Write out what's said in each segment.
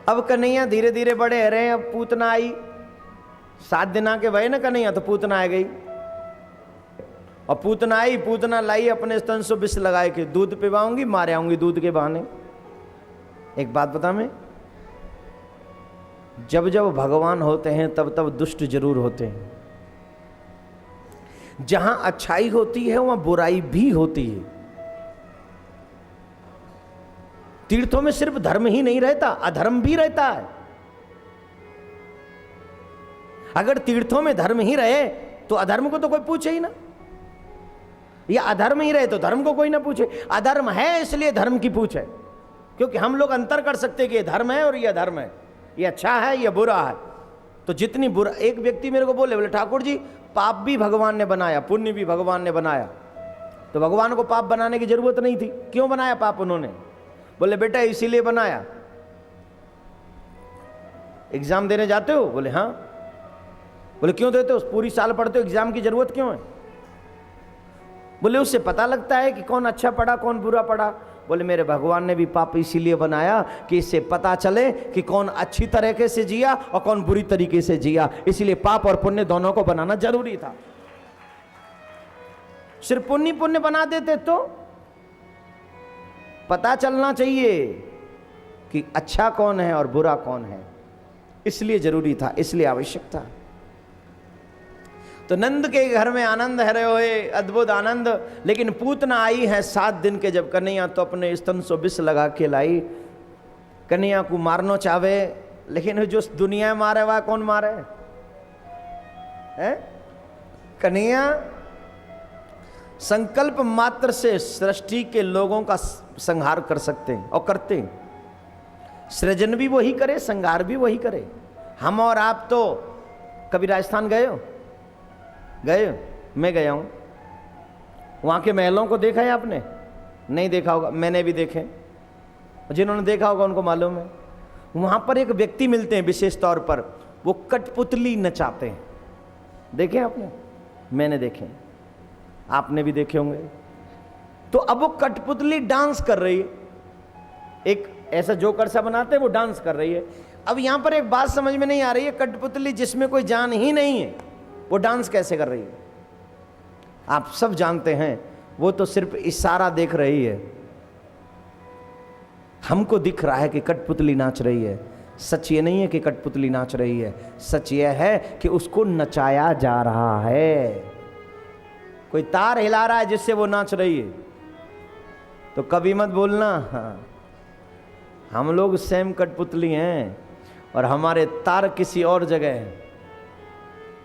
अब कन्हैया धीरे धीरे बड़े हो रहे हैं। अब पूतना आई, 7 दिन आके भय ना कन्हैया, तो पूतना आ गई। और पूतना आई, पूतना लाई अपने स्तन से विष लगाए के दूध पिवाऊंगी, मारे आऊंगी दूध के बहाने। एक बात बता, मैं जब जब भगवान होते हैं तब तब दुष्ट जरूर होते हैं। जहां अच्छाई होती है वहां बुराई भी होती है। तीर्थों में सिर्फ धर्म ही नहीं रहता, अधर्म भी रहता है। अगर तीर्थों में धर्म ही रहे तो अधर्म को तो कोई पूछे ही ना, या अधर्म ही रहे तो धर्म को कोई ना पूछे। अधर्म है इसलिए धर्म की पूछ है, क्योंकि हम लोग अंतर कर सकते हैं कि ये धर्म है और ये अधर्म है, ये अच्छा है ये बुरा है। तो जितनी बुरा, एक व्यक्ति मेरे को बोले ठाकुर जी पाप भी भगवान ने बनाया, पुण्य भी भगवान ने बनाया, तो भगवान को पाप बनाने की जरूरत नहीं थी, क्यों बनाया पाप उन्होंने? बोले बेटा इसीलिए बनाया। एग्जाम देने जाते हो? बोले हाँ। बोले क्यों देते हो? पूरी साल पढ़ते हो, एग्जाम की जरूरत क्यों है? बोले उससे पता लगता है कि कौन अच्छा पढ़ा कौन बुरा पढ़ा। बोले मेरे भगवान ने भी पाप इसीलिए बनाया कि इससे पता चले कि कौन अच्छी तरीके से जिया और कौन बुरी तरीके से जिया, इसीलिए पाप और पुण्य दोनों को बनाना जरूरी था। सिर्फ पुण्य पुण्य बना देते तो पता चलना चाहिए कि अच्छा कौन है और बुरा कौन है, इसलिए जरूरी था, इसलिए आवश्यक था। तो नंद के घर में आनंद है रहे हुए, अद्भुत आनंद। लेकिन पूतना आई है 7 दिन के जब कन्हैया, तो अपने स्तन से विष लगा के लाई। कन्हैया को मारना चाहे, लेकिन जो दुनिया में मारे वह कौन मारे है? कन्हैया संकल्प मात्र से सृष्टि के लोगों का संहार कर सकते हैं और करते हैं। सृजन भी वही करे, संहार भी वही करे। हम और आप तो कभी राजस्थान गए हो? गए? मैं गया हूं। वहां के महलों को देखा है आपने? नहीं देखा होगा, मैंने भी देखे। जिन्होंने देखा होगा उनको मालूम है। वहां पर एक व्यक्ति मिलते हैं विशेष तौर पर, वो कठपुतली नचाते हैं। देखे आपने? मैंने देखे, आपने भी देखे होंगे। तो अब वो कठपुतली डांस कर रही है, एक ऐसा जोकर सा बनाते हैं, वो डांस कर रही है। अब यहां पर एक बात समझ में नहीं आ रही है, कठपुतली जिसमें कोई जान ही नहीं है वो डांस कैसे कर रही है? आप सब जानते हैं वो तो सिर्फ इशारा देख रही है। हमको दिख रहा है कि कठपुतली नाच रही है। सच ये नहीं है कि कठपुतली नाच रही है, सच ये है कि उसको नचाया जा रहा है। कोई तार हिला रहा है जिससे वो नाच रही है। तो कभी मत बोलना हम लोग सेम कठपुतली हैं और हमारे तार किसी और जगह है।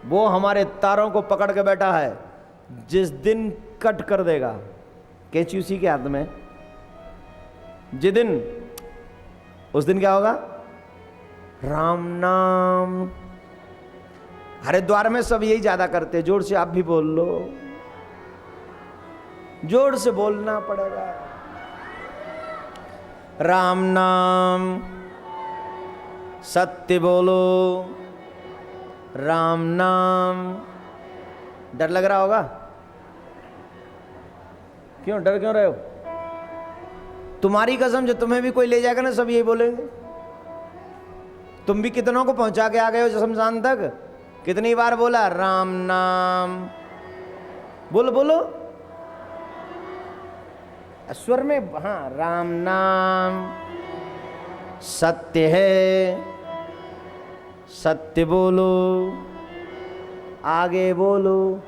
वो हमारे तारों को पकड़ के बैठा है, जिस दिन कट कर देगा कैंची उसी के हाथ में। जिस दिन, उस दिन क्या होगा? राम नाम। हरिद्वार में सब यही ज्यादा करते हैं। जोर से आप भी बोल लो, जोर से बोलना पड़ेगा। राम नाम सत्य बोलो, राम नाम। डर लग रहा होगा? क्यों डर क्यों रहे हो? तुम्हारी कसम, जो तुम्हें भी कोई ले जाएगा ना सब यही बोलेंगे। तुम भी कितनों को पहुंचा के आ गए हो शमशान तक? कितनी बार बोला राम नाम? बोलो बोलो स्वर में। हाँ, राम नाम सत्य है, सत्य बोलो, आगे बोलो।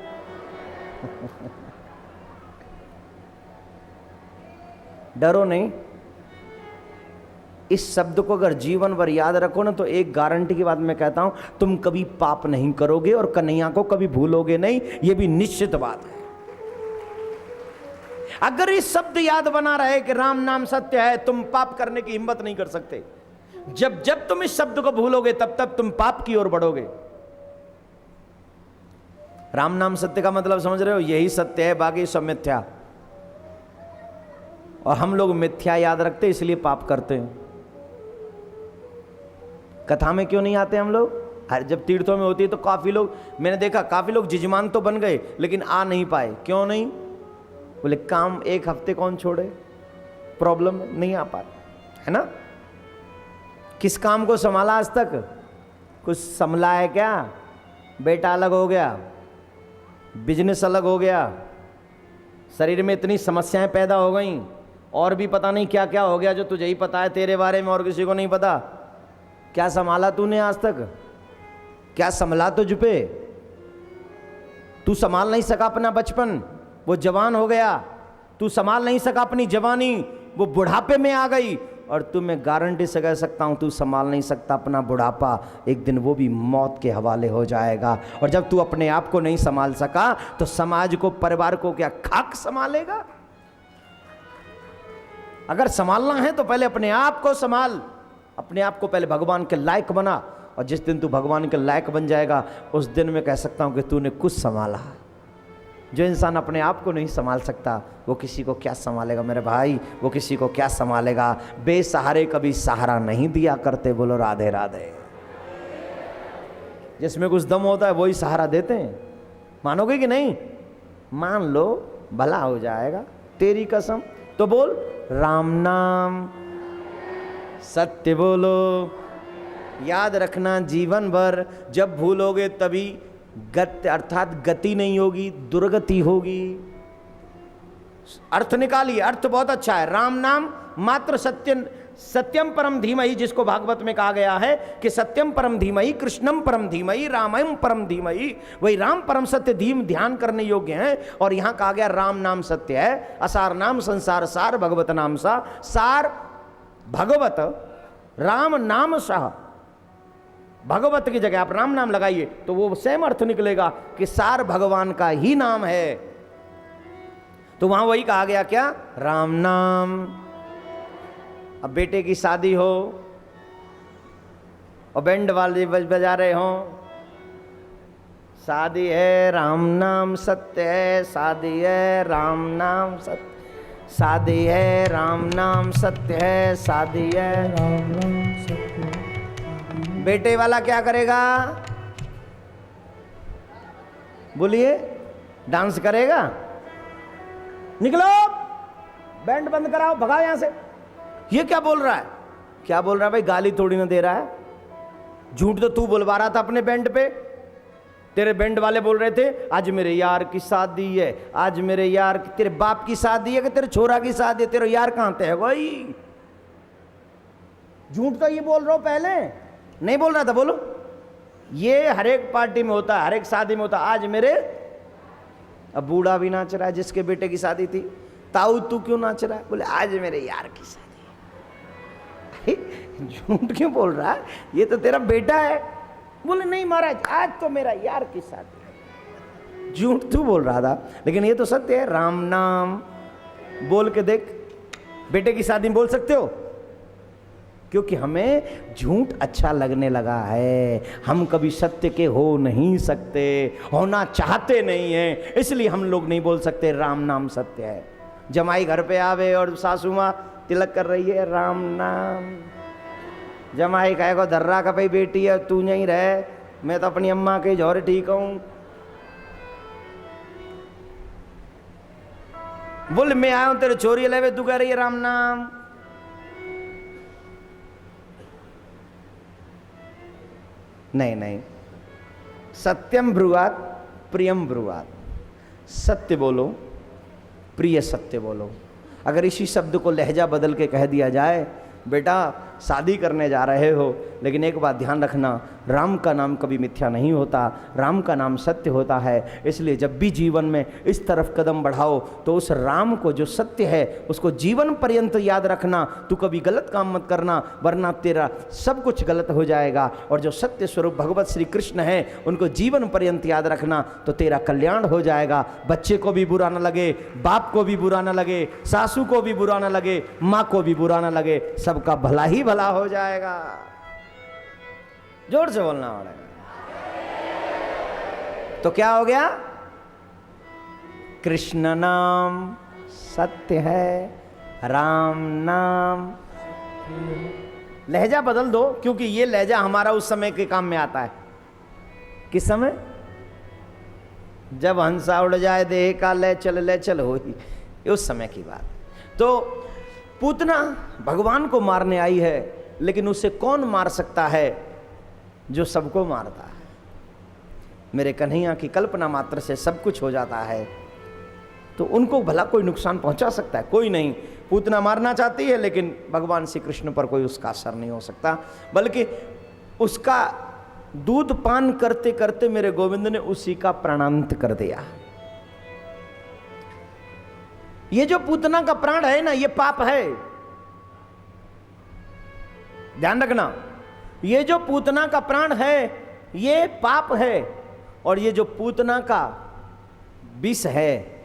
डरो नहीं। इस शब्द को अगर जीवन भर याद रखो ना, तो एक गारंटी की बात मैं कहता हूं, तुम कभी पाप नहीं करोगे और कन्हैया को कभी भूलोगे नहीं। यह भी निश्चित बात है। अगर इस शब्द याद बना रहे कि राम नाम सत्य है, तुम पाप करने की हिम्मत नहीं कर सकते। जब जब तुम इस शब्द को भूलोगे तब तब तुम पाप की ओर बढ़ोगे। राम नाम सत्य का मतलब समझ रहे हो? यही सत्य है, बाकी सब मिथ्या। और हम लोग मिथ्या याद रखते इसलिए पाप करते हैं। कथा में क्यों नहीं आते हम लोग? जब तीर्थों में होती है तो काफी लोग, मैंने देखा काफी लोग जिजमान तो बन गए लेकिन आ नहीं पाए। क्यों नहीं? बोले काम एक हफ्ते कौन छोड़े, प्रॉब्लम नहीं आ पाए, है ना? किस काम को संभाला आज तक? कुछ संभला है क्या? बेटा अलग हो गया, बिजनेस अलग हो गया, शरीर में इतनी समस्याएं पैदा हो गई, और भी पता नहीं क्या क्या हो गया जो तुझे ही पता है, तेरे बारे में और किसी को नहीं पता। क्या संभाला तूने आज तक? क्या संभला तुझ पे? तू संभाल नहीं सका अपना बचपन, वो जवान हो गया। तू संभाल नहीं सका अपनी जवानी, वो बुढ़ापे में आ गई। और तू, मैं गारंटी से कह सकता हूं, तू संभाल नहीं सकता अपना बुढ़ापा, एक दिन वो भी मौत के हवाले हो जाएगा। और जब तू अपने आप को नहीं संभाल सका तो समाज को, परिवार को क्या खाक संभालेगा? अगर संभालना है तो पहले अपने आप को संभाल, अपने आप को पहले भगवान के लायक बना। और जिस दिन तू भगवान के लायक बन जाएगा, उस दिन मैं कह सकता हूं कि तूने कुछ संभाला। जो इंसान अपने आप को नहीं संभाल सकता, वो किसी को क्या संभालेगा मेरे भाई? वो किसी को क्या संभालेगा? बेसहारे कभी सहारा नहीं दिया करते। बोलो राधे राधे। जिसमें कुछ दम होता है वही सहारा देते हैं। मानोगे कि नहीं? मान लो, भला हो जाएगा, तेरी कसम। तो बोल राम नाम सत्य बोलो। याद रखना जीवन भर, जब भूलोगे तभी गति, अर्थात गति नहीं होगी, दुर्गति होगी। अर्थ निकालिए, अर्थ बहुत अच्छा है। राम नाम मात्र सत्यम परम धीमहि, जिसको भागवत में कहा गया है कि सत्यम परम धीमहि, कृष्णम परम धीमहि, रामयम परम धीमहि। वही राम परम सत्य धीम ध्यान करने योग्य है। और यहां कहा गया राम नाम सत्य है। असार नाम संसार सार, भगवत नाम सा सार। भगवत राम नाम सह, भगवत की जगह आप राम नाम लगाइए तो वो सेम अर्थ निकलेगा कि सार भगवान का ही नाम है। तो वहां वही कहा गया, क्या? राम नाम। अब बेटे की शादी हो और बैंड वाले बजा रहे हो, शादी है राम नाम सत्य है, शादी है राम नाम सत्य, शादी है राम नाम सत्य है, शादी है राम नाम सत्य है। बेटे वाला क्या करेगा? बोलिए, डांस करेगा? निकलो, बैंड बंद कराओ, भगाओ यहां से। ये क्या बोल रहा है? क्या बोल रहा है भाई? गाली थोड़ी ना दे रहा है। झूठ तो तू बोलवा रहा था अपने बैंड पे। तेरे बैंड वाले बोल रहे थे आज मेरे यार की शादी है, आज मेरे यार की, तेरे बाप की शादी है कि तेरे छोरा की शादी है? तेरे यार कहां थे भाई? झूठ तो ये बोल रहा हो, पहले नहीं बोल रहा था। बोलो, ये हर एक पार्टी में होता है, हर एक शादी में होता है। आज मेरे, अब बूढ़ा भी नाच रहा है जिसके बेटे की शादी थी। ताऊ तू क्यों नाच रहा है? बोले आज मेरे यार की शादी है। झूठ क्यों बोल रहा है? ये तो तेरा बेटा है। बोले नहीं महाराज, आज तो मेरा यार की शादी है। झूठ तू बोल रहा था, लेकिन ये तो सत्य है। राम नाम बोल के देख, बेटे की शादी में बोल सकते हो, क्योंकि हमें झूठ अच्छा लगने लगा है। हम कभी सत्य के हो नहीं सकते, होना चाहते नहीं है, इसलिए हम लोग नहीं बोल सकते राम नाम सत्य है। जमाई घर पे आवे और सासू माँ तिलक कर रही है, राम नाम। जमाई कहेगा धर्रा का भाई बेटी है, तू नहीं रहे, मैं तो अपनी अम्मा के झोरे ठीक हूं। बोल मैं आया हूं तेरे छोरी लेवे, तू कह रही है राम नाम। नहीं नहीं, सत्यम ब्रुवात प्रियम ब्रुवात। सत्य बोलो, प्रिय सत्य बोलो। अगर इसी शब्द को लहजा बदल के कह दिया जाए, बेटा शादी करने जा रहे हो, लेकिन एक बात ध्यान रखना, राम का नाम कभी मिथ्या नहीं होता, राम का नाम सत्य होता है। इसलिए जब भी जीवन में इस तरफ कदम बढ़ाओ तो उस राम को, जो सत्य है, उसको जीवन पर्यंत याद रखना। तू कभी गलत काम मत करना, वरना तेरा सब कुछ गलत हो जाएगा। और जो सत्य स्वरूप भगवत श्री कृष्ण है, उनको जीवन पर्यंत याद रखना, तो तेरा कल्याण हो जाएगा। बच्चे को भी बुरा ना लगे, बाप को भी बुरा ना लगे, सासू को भी बुरा ना लगे, माँ को भी बुरा ना लगे, सबका भला ही भला हो जाएगा। जोर से बोलना पड़ेगा। तो क्या हो गया? कृष्ण नाम सत्य है, राम नाम। लहजा बदल दो, क्योंकि ये लहजा हमारा उस समय के काम में आता है। किस समय? जब हंसा उड़ जाए देह का ले चल हो ही, ये उस समय की बात। तो पूतना भगवान को मारने आई है, लेकिन उसे कौन मार सकता है? जो सबको मारता है। मेरे कन्हैया की कल्पना मात्र से सब कुछ हो जाता है, तो उनको भला कोई नुकसान पहुंचा सकता है? कोई नहीं। पूतना मारना चाहती है, लेकिन भगवान श्री कृष्ण पर कोई उसका असर नहीं हो सकता, बल्कि उसका दूध पान करते करते मेरे गोविंद ने उसी का प्राणांत कर दिया। ये जो पूतना का प्राण है ना, ये पाप है, ध्यान रखना। ये जो पूतना का प्राण है ये पाप है, और ये जो पूतना का विष है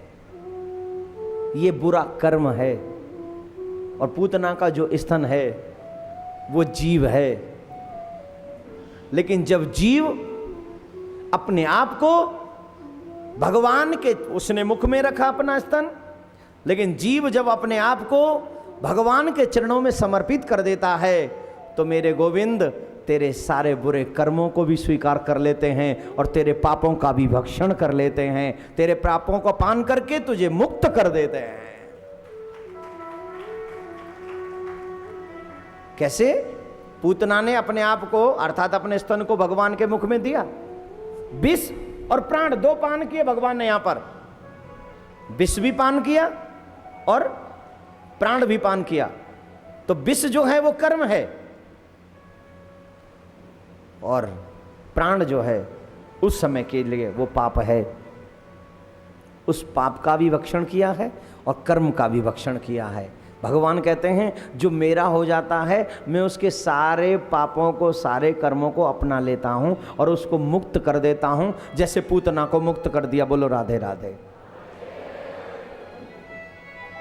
ये बुरा कर्म है, और पूतना का जो स्तन है वो जीव है। लेकिन जब जीव अपने आप को भगवान के, उसने मुख में रखा अपना स्तन, लेकिन जीव जब अपने आप को भगवान के चरणों में समर्पित कर देता है, तो मेरे गोविंद तेरे सारे बुरे कर्मों को भी स्वीकार कर लेते हैं और तेरे पापों का भी भक्षण कर लेते हैं। तेरे पापों को पान करके तुझे मुक्त कर देते हैं। कैसे? पूतना ने अपने आप को, अर्थात अपने स्तन को भगवान के मुख में दिया। विष और प्राण दो पान किए भगवान ने। यहां पर विष भी पान किया और प्राण भी पान किया। तो विष जो है वो कर्म है, और प्राण जो है उस समय के लिए वो पाप है। उस पाप का भी भक्षण किया है और कर्म का भी भक्षण किया है। भगवान कहते हैं जो मेरा हो जाता है, मैं उसके सारे पापों को, सारे कर्मों को अपना लेता हूं और उसको मुक्त कर देता हूं, जैसे पूतना को मुक्त कर दिया। बोलो राधे राधे।